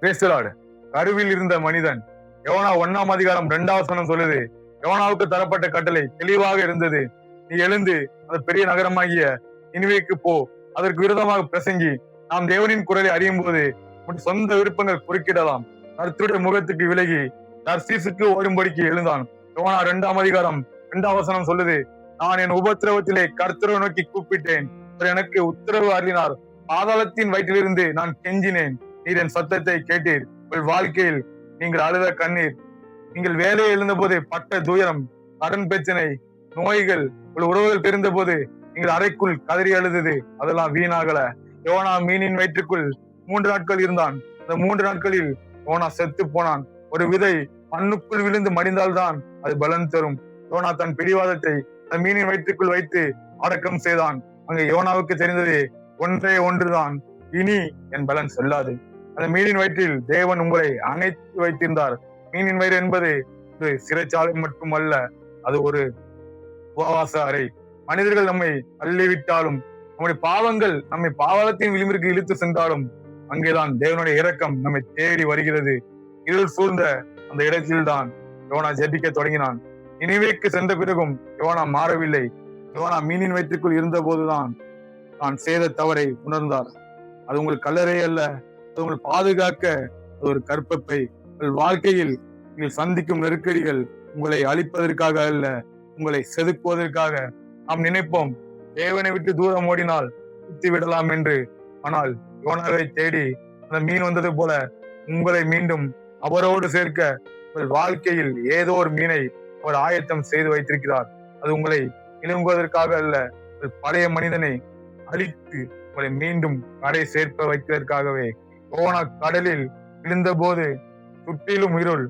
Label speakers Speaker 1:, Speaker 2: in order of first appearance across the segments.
Speaker 1: பேசுறாடு. கருவில் இருந்த மனிதன். யோனா 1ஆம் அதிகாரம் 2வது வசனம் சொல்லுது, யோனாவுக்கு தரப்பட்ட கட்டளை தெளிவாக இருந்தது. நீ எழுந்து அந்த பெரிய நகரமாகிய நினிவேக்கு போ, அதற்கு விரோதமாக பிரசங்கி. நாம் தேவனின் குரலை அறியும் போது உன் சொந்த விருப்பங்கள் குறுக்கிடலாம். கர்த்தருடைய முகத்துக்கு விலகி தர்சீசுக்கு ஓடும்படிக்கு எழுந்தான். யோனா 2ஆம் அதிகாரம் 2வது வசனம் சொல்லுது, நான் என் உபத்திரவத்திலே கர்த்தரை நோக்கி கூப்பிட்டேன், அவர் எனக்கு உத்தரவு அருளினார். பாதாளத்தின் வயிற்றிலிருந்து நான் கெஞ்சினேன், நீர் என் சத்தத்தை கேட்டீர். உங்கள் வாழ்க்கையில் நீங்கள் அழுத கண்ணீர், நீங்கள் வேலையை எழுந்த போது பட்ட துயரம், கடன் பிரச்சனை, நோய்கள், உங்கள் உறவுகள் தெரிந்த போது நீங்கள் அறைக்குள் கதறி அழுதது, அதெல்லாம் வீணாகல. யோனா மீனின் வயிற்றுக்குள் 3 நாட்கள் இருந்தான். அந்த 3 நாட்களில் யோனா செத்து போனான். ஒரு விதை மண்ணுக்குள் விழுந்து மடிந்தால்தான் அது பலன் தரும். யோனா தன் பிடிவாதத்தை அந்த மீனின் வயிற்றுக்குள் வைத்து அடக்கம் செய்தான். அங்கே யோனாவுக்கு தெரிந்தது ஒன்றே ஒன்றுதான், இனி என் பலன் செல்லாது. அந்த மீனின் வயிற்றில் தேவன் உங்களை அணைத்து வைத்திருந்தார். மீனின் வயிறு என்பது ஒரு சிறைச்சாலை மட்டுமல்ல, அது ஒரு உபவாச அறை. மனிதர்கள் நம்மை தள்ளிவிட்டாலும், நம்முடைய பாவங்கள் நம்மை பாவத்தின் விளிம்பிற்கு இழுத்து சென்றாலும், அங்கேதான் தேவனுடைய இரக்கம் நம்மை தேடி வருகிறது. இருள் சூழ்ந்த அந்த இடத்தில்தான் யோனா ஜெபிக்க தொடங்கினான். நினிவேக்கு சென்ற பிறகும் யோனா மாறவில்லை. யோனா மீனின் வயிற்றுக்குள் இருந்த போதுதான் தான் செய்த தவறை உணர்ந்தார். அது உங்கள் கல்லறை அல்ல, அது உங்கள் பாதுகாக்க அது ஒரு கற்பப்பை. உங்கள் வாழ்க்கையில் நீங்கள் சந்திக்கும் நெருக்கடிகள் உங்களை அழிப்பதற்காக அல்ல, உங்களை செதுக்குவதற்காக. நாம் நினைப்போம் தேவனை விட்டு தூரம் ஓடினால் சுத்தி விடலாம் என்று. ஆனால் யோனாவை தேடி அந்த மீன் வந்தது போல உங்களை மீண்டும் அவரோடு சேர்க்க உங்கள் வாழ்க்கையில் ஏதோ ஒரு மீனை அவர் ஆயத்தம் செய்து வைத்திருக்கிறார். அது உங்களை இழுங்குவதற்காக அல்ல, பழைய மனிதனை அழித்து உங்களை மீண்டும் கரை சேர்க்க வைப்பதற்காகவே. யோனா கடலில் விழுந்த போது சுற்றிலும் இருள்.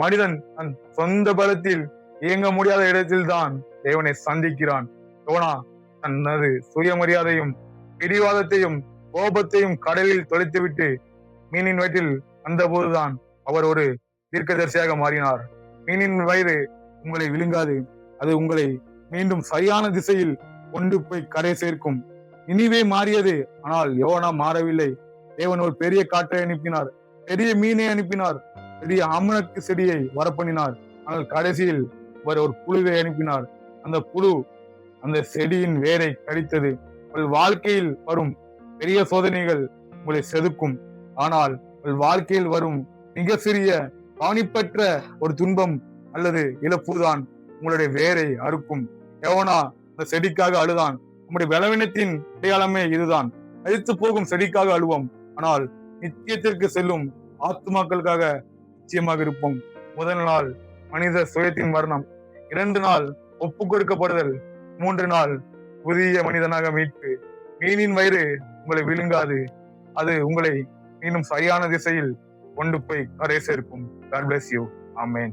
Speaker 1: மனிதன் தன் சொந்த பலத்தில் இயங்க முடியாத இடத்தில்தான் தேவனை சந்திக்கிறான். யோனா தனது சுயமரியாதையும் பிடிவாதத்தையும் கோபத்தையும் கடலில் தொலைத்துவிட்டு மீனின் வயிற்றில் வந்த போதுதான் அவர் ஒரு தீர்க்கதரிசியாக மாறினார். மீனின் வயிறு உங்களை விழுங்காது, அது உங்களை மீண்டும் சரியான திசையில் கொண்டு போய் கரை சேர்க்கும். நினிவே மாறியது, ஆனால் யோனா மாறவில்லை. தேவன் ஒரு பெரிய காற்றை அனுப்பினார், பெரிய மீனை அனுப்பினார், பெரிய ஆமணக்கு செடியை வரப்பண்ணினார். ஆனால் கடைசியில் அவர் ஒரு புழுவை அனுப்பினார். அந்த புழு அந்த செடியின் வேரை கடித்தது. உங்கள் வாழ்க்கையில் வரும் பெரிய சோதனைகள் உங்களை செதுக்கும். ஆனால் உங்கள் வாழ்க்கையில் வரும் மிக சிறிய கவனிப்பற்ற ஒரு துன்பம் அல்லது இழப்புதான் உங்களுடைய வேரை அறுக்கும். யோனா அந்த செடிக்காக அழுதான். நம்முடைய பலவீனத்தின் அடையாளமே இதுதான். அழித்து போகும் செடிக்காக அழுவோம், ஆனால் நித்தியத்திற்கு செல்லும் ஆத்துமாக்களுக்காக நிச்சயமாக இருப்போம். முதல் நாள் மனித சுயத்தின் மரணம், 2 நாள் ஒப்பு கொடுக்கப்படுதல், 3 நாள் புதிய மனிதனாக மீட்பு. மீனின் வயிறு உங்களை விழுங்காது, அது உங்களை மீண்டும் சரியான திசையில் கொண்டு போய் கரை சேர்க்கும். God bless you. Amen.